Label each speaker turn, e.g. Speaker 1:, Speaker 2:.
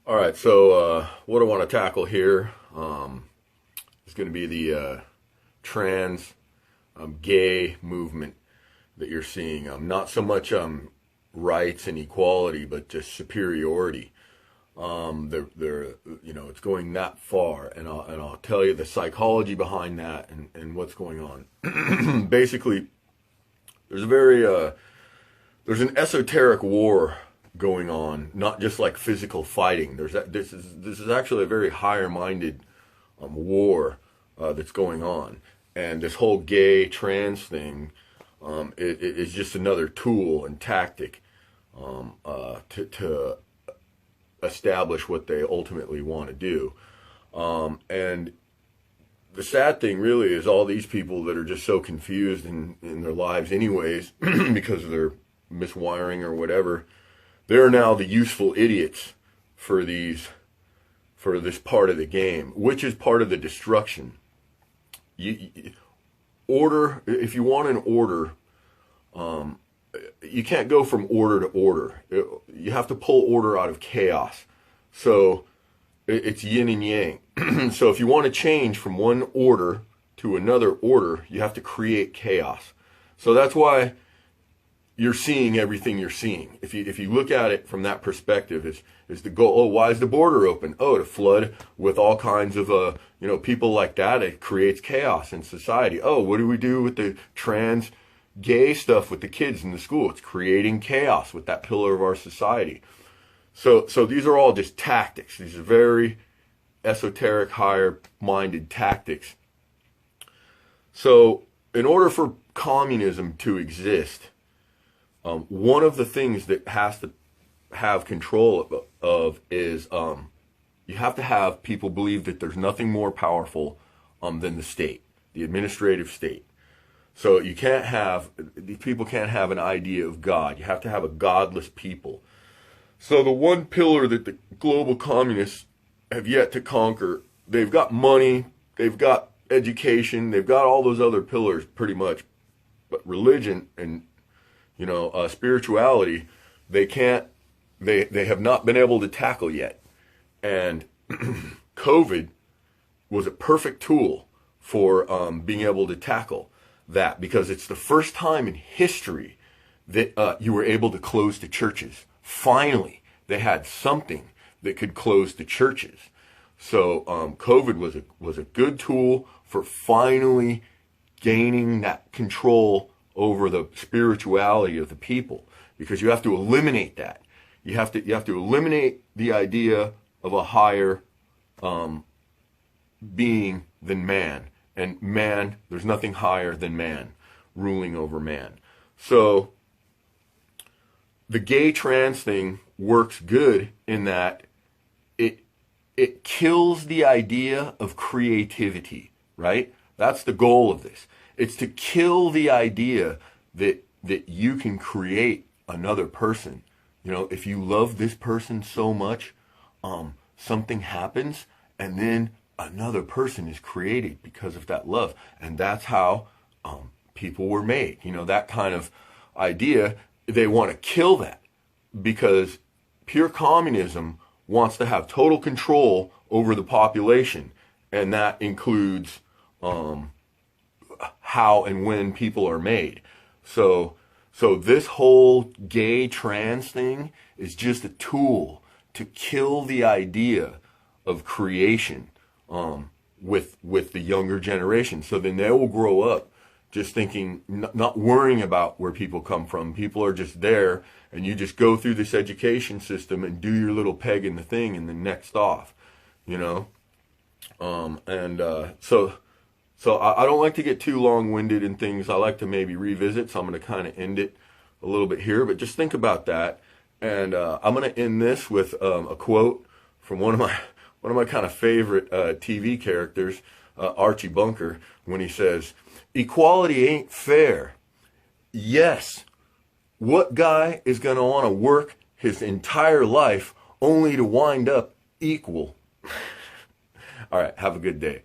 Speaker 1: All right, so what I want to tackle here is going to be the trans gay movement that you're seeing. Not so much rights and equality, but just superiority. It's going that far, and I'll tell you the psychology behind that and what's going on. Basically, there's there's an esoteric war going on, not just like physical fighting. This is actually a very higher minded war that's going on, and this whole gay trans thing is just another tool and tactic to establish what they ultimately want to do. And the sad thing really is all these people that are just so confused in their lives anyways because of their miswiring or whatever, they're now the useful idiots for this part of the game, which is part of the destruction. Order, if you want an order, you can't go from order to order. You have to pull order out of chaos. So it's yin and yang. So if you want to change from one order to another order, you have to create chaos. So that's why you're seeing everything you're seeing. If you look at it from that perspective, is the goal, oh, why is the border open? Oh, to flood with all kinds of people like that. It creates chaos in society. Oh, what do we do with the trans gay stuff with the kids in the school? It's creating chaos with that pillar of our society. So these are all just tactics. These are very esoteric, higher-minded tactics. So in order for communism to exist, one of the things that has to have control of is you have to have people believe that there's nothing more powerful than the state, the administrative state. So these people can't have an idea of God. You have to have a godless people. So the one pillar that the global communists have yet to conquer, they've got money, they've got education, they've got all those other pillars pretty much, but religion and spirituality, they have not been able to tackle yet. And COVID was a perfect tool for being able to tackle that, because it's the first time in history that you were able to close the churches. Finally, they had something that could close the churches. So COVID was a good tool for finally gaining that control over the spirituality of the people, because you have to eliminate that. You have to eliminate the idea of a higher being than man. And man, there's nothing higher than man ruling over man. So the gay trans thing works good in that it kills the idea of creativity, right? That's the goal of this. It's to kill the idea that you can create another person. If you love this person so much, something happens, and then another person is created because of that love. And that's how people were made. That kind of idea, they want to kill that, because pure communism wants to have total control over the population, and that includes how and when people are made. So this whole gay trans thing is just a tool to kill the idea of creation with the younger generation. So then they will grow up just thinking, not worrying about where people come from. People are just there, and you just go through this education system and do your little peg in the thing, and then next off, So I don't like to get too long-winded in things. I like to maybe revisit, so I'm going to kind of end it a little bit here. But just think about that, and I'm going to end this with a quote from one of my kind of favorite TV characters, Archie Bunker, when he says, "Equality ain't fair." Yes, what guy is going to want to work his entire life only to wind up equal? All right, have a good day.